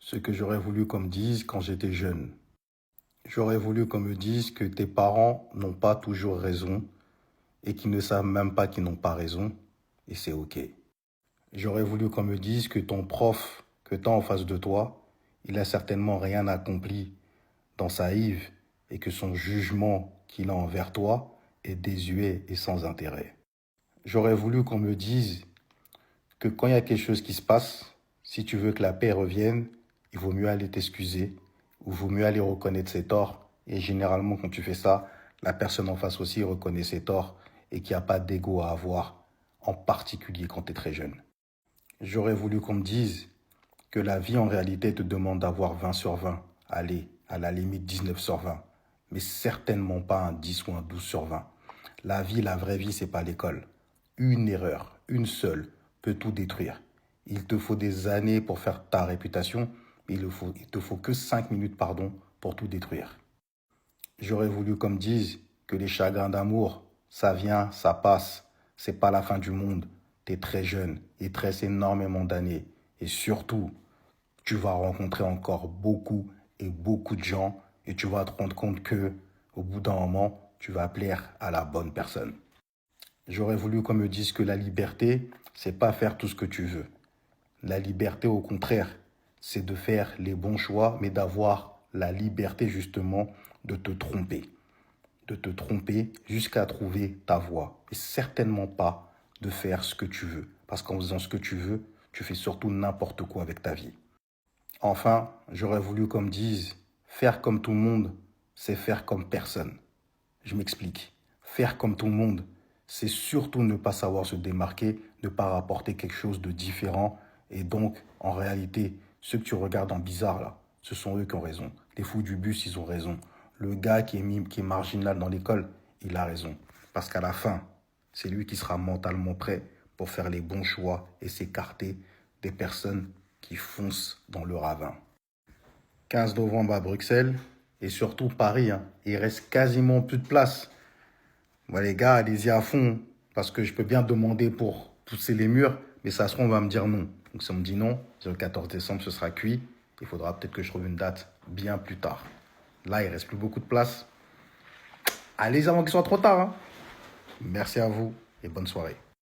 Ce que j'aurais voulu qu'on me dise quand j'étais jeune. J'aurais voulu qu'on me dise que tes parents n'ont pas toujours raison et qu'ils ne savent même pas qu'ils n'ont pas raison, et c'est OK. J'aurais voulu qu'on me dise que ton prof que tu as en face de toi, il a certainement rien accompli dans sa Yves et que son jugement qu'il a envers toi est désuet et sans intérêt. J'aurais voulu qu'on me dise que quand il y a quelque chose qui se passe, si tu veux que la paix revienne, il vaut mieux aller t'excuser ou il vaut mieux aller reconnaître ses torts. Et généralement, quand tu fais ça, la personne en face aussi reconnaît ses torts et qu'il n'y a pas d'ego à avoir, en particulier quand tu es très jeune. J'aurais voulu qu'on me dise que la vie en réalité te demande d'avoir 20 sur 20. Allez, à la limite 19 sur 20. Mais certainement pas un 10 ou un 12 sur 20. La vie, la vraie vie, c'est pas l'école. Une erreur, une seule, peut tout détruire. Il te faut des années pour faire ta réputation, mais il te faut que 5 minutes, pour tout détruire. J'aurais voulu qu'on me dise que les chagrins d'amour, ça vient, ça passe. C'est pas la fin du monde. T'es très jeune, il te reste énormément d'années. Et surtout, tu vas rencontrer encore beaucoup et beaucoup de gens et tu vas te rendre compte que, au bout d'un moment, tu vas plaire à la bonne personne. J'aurais voulu qu'on me dise que la liberté, c'est pas faire tout ce que tu veux. La liberté, au contraire, c'est de faire les bons choix, mais d'avoir la liberté justement de te tromper. De te tromper jusqu'à trouver ta voie. Et certainement pas de faire ce que tu veux. Parce qu'en faisant ce que tu veux, tu fais surtout n'importe quoi avec ta vie. Enfin, j'aurais voulu qu'on me dise, faire comme tout le monde, c'est faire comme personne. Je m'explique. Faire comme tout le monde, c'est surtout ne pas savoir se démarquer, ne pas rapporter quelque chose de différent. Et donc, en réalité, ceux que tu regardes en bizarre, là, ce sont eux qui ont raison. Les fous du bus, ils ont raison. Le gars qui est marginal dans l'école, il a raison. Parce qu'à la fin, c'est lui qui sera mentalement prêt pour faire les bons choix et s'écarter des personnes qui foncent dans le ravin. 15 novembre à Bruxelles et surtout Paris, hein. Il reste quasiment plus de place. Bon, les gars, allez-y à fond parce que je peux bien demander pour pousser les murs, mais ça se trouve, on va me dire non. Donc si on me dit non, le 14 décembre, ce sera cuit. Il faudra peut-être que je trouve une date bien plus tard. Là, il reste plus beaucoup de place. Allez-y avant qu'il soit trop tard, hein. Merci à vous et bonne soirée.